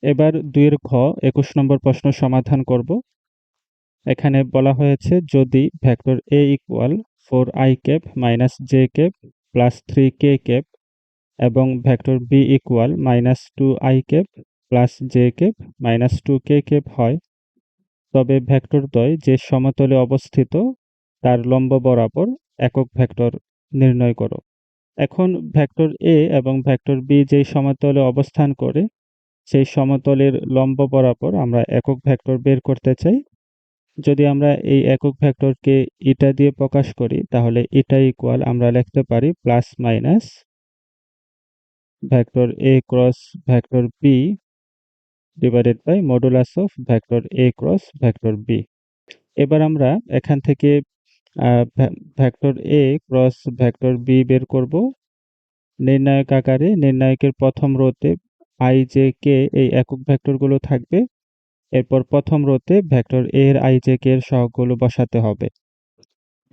এবার ২ এর ঘ ২১ নম্বর প্রশ্ন সমাধান করব। এখানে বলা হয়েছে যদি vector A equal 4i cap minus j ক্যাপ প্লাস 3k ক্যাপ এবং vector B equal minus 2i cap plus j cap minus 2k cap হয়, তবে ভেক্টরদ্বয় যে সমতলে অবস্থিত তার লম্ব বরাবর একক ভেক্টর নির্ণয় করো। এখন ভেক্টর A এবং ভেক্টর B যেই সমতলে অবস্থান করে সেই সমতলের লম্ব বরাবর আমরা একক ভেক্টর বের করতে চাই। যদি আমরা এই একক ভেক্টরকে ইটা দিয়ে প্রকাশ করি তাহলে ইটা ইকুয়াল আমরা লিখতে পারি plus minus vector A cross vector B divided by modulus of vector A cross vector B। এবার আমরা এখান থেকে vector A cross vector B বের করব। নির্ণায়ক আকারে নির্ণায়কের প্রথম রোতে i j k এই একক ভেক্টরগুলো থাকবে। এরপর প্রথম রোতে ভেক্টর A এর i j k এর সহগগুলো বসাতে হবে।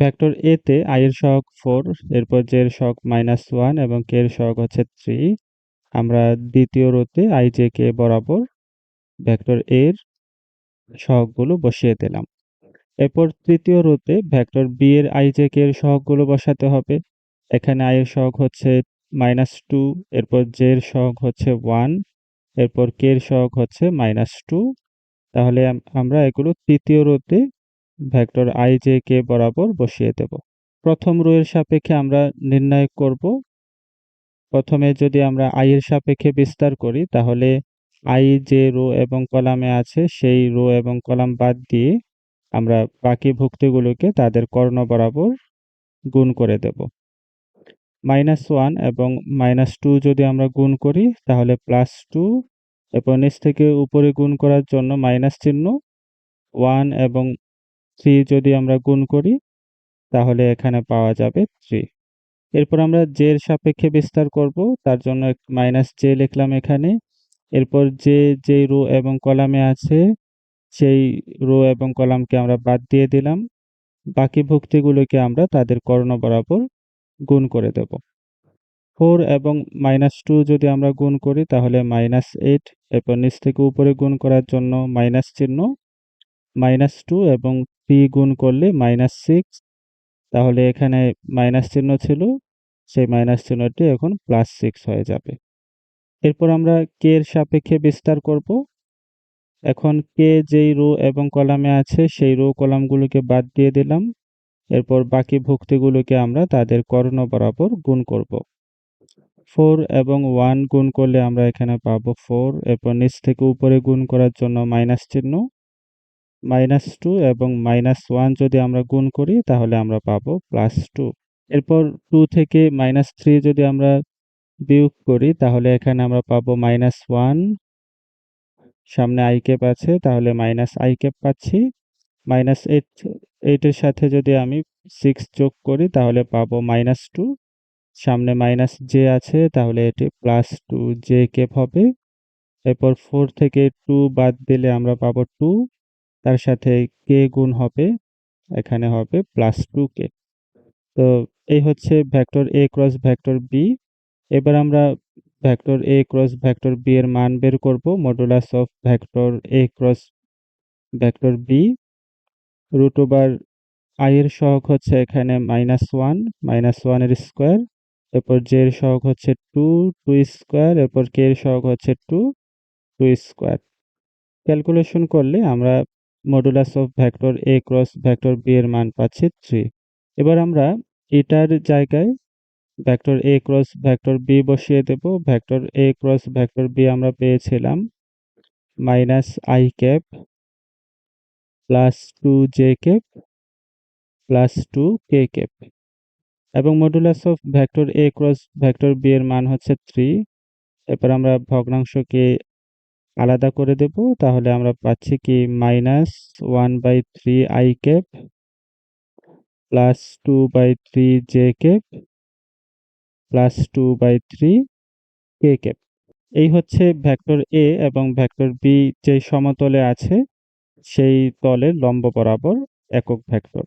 ভেক্টর A তে i এর সহগ 4, এরপর j এর সহগ -1 এবং k এর সহগ হচ্ছে 3। আমরা দ্বিতীয় রোতে i j k বরাবর ভেক্টর A এর সহগগুলো বসিয়ে দিলাম। এরপর তৃতীয় রোতে ভেক্টর B এর i j k এর সহগগুলো বসাতে হবে। এখানে i এর সহগ হচ্ছে -2, এরপর j এর সহগ হচ্ছে 1, এরপর k এর সহগ হচ্ছে -2। তাহলে আমরা এগুলো তৃতীয় রোতে ভেক্টর i j k বরাবর বসিয়ে দেব। প্রথম রো এর সাপেক্ষে আমরা নির্ণয় করব। প্রথমে যদি আমরা i এর সাপেক্ষে বিস্তার করি তাহলে i যে রো এবং কলামে আছে সেই রো এবং কলাম বাদ দিয়ে আমরা বাকি ভুক্তিগুলোকে তাদের কর্ণ বরাবর গুণ করে দেব। -1 এবং -2 যদি আমরা গুণ করি তাহলে +2, এরপর নিচ থেকে উপরে গুণ করার জন্য মাইনাস চিহ্ন, 1 এবং 3 যদি আমরা গুণ করি তাহলে এখানে পাওয়া যাবে 3। এরপর আমরা j এর সাপেক্ষে বিস্তার করব, তার জন্য -j লিখলাম এখানে। এরপর যেই রো এবং কলামে আছে সেই রো এবং কলামকে আমরা বাদ দিয়ে দিলাম। বাকি ভুক্তিগুলোকে আমরা তাদের কর্ণ বরাবর গুণ করে দেব। 4 এবং -2 যদি আমরা গুণ করি তাহলে -8, এরপর নিচ থেকে উপরে গুণ করার জন্য মাইনাস চিহ্ন, -2 এবং 3 গুণ করলে -6, তাহলে এখানে মাইনাস চিহ্ন ছিল, সেই মাইনাস চিহ্নটি এখন +6 হয়ে যাবে। এরপর আমরা k এর সাপেক্ষে বিস্তার করব। এখন k যেই রো এবং কলামে আছে সেই রো কলামগুলোকে বাদ দিয়ে দিলাম। এরপর বাকি ভুক্তিগুলোকে আমরা তাদের কর্ণ বরাবর গুণ করব। 4 এবং 1 গুণ করলে আমরা এখানে পাবো 4, এরপর নিচ থেকে উপরে গুণ করার জন্য মাইনাস চিহ্ন, -2 এবং -1 যদি আমরা গুণ করি তাহলে আমরা পাবো +2। এরপর 2 থেকে -3 যদি আমরা বিয়োগ করি তাহলে এখানে আমরা পাবো -1, সামনে i ক্যাপ আছে তাহলে -i ক্যাপ পাচ্ছি। -8 এর সাথে যদি আমি 6 যোগ করি তাহলে পাবো -2, সামনে -j আছে তাহলে এটি +2j ক্যাপ হবে। এরপর 4 থেকে 2 বাদ দিলে আমরা পাবো 2, তার সাথে k গুণ হবে, এখানে হবে +2k। তো এই হচ্ছে vector A cross vector B। এবার আমরা vector A cross vector B এর মান বের করব। Modulus of vector A cross vector B √i এর সহগ হচ্ছে এখানে -1, -1 এর স্কয়ার, এরপর j এর সহগ হচ্ছে 2, 2 স্কয়ার, এরপর k এর সহগ হচ্ছে 2, 2 স্কয়ার। ক্যালকুলেশন করলে আমরা modulus of vector A cross vector B এর মান পাচ্ছি 3। এবার আমরা এটার জায়গায় vector A cross vector B বসিয়ে দেব। Vector A cross vector B আমরা পেয়েছিলাম -i cap +2j cap +2k cap এবং modulus of vector A cross vector B এর মান হচ্ছে 3। এরপর আমরা ভগ্নাংশকে আলাদা করে দেব, তাহলে আমরা পাচ্ছি কি -1/3i cap +2/3j cap +2/3k cap. এই হচ্ছে ভেক্টর A এবং ভেক্টর B যে সমতলে আছে সেই তলের লম্ব বরাবর একক ভেক্টর।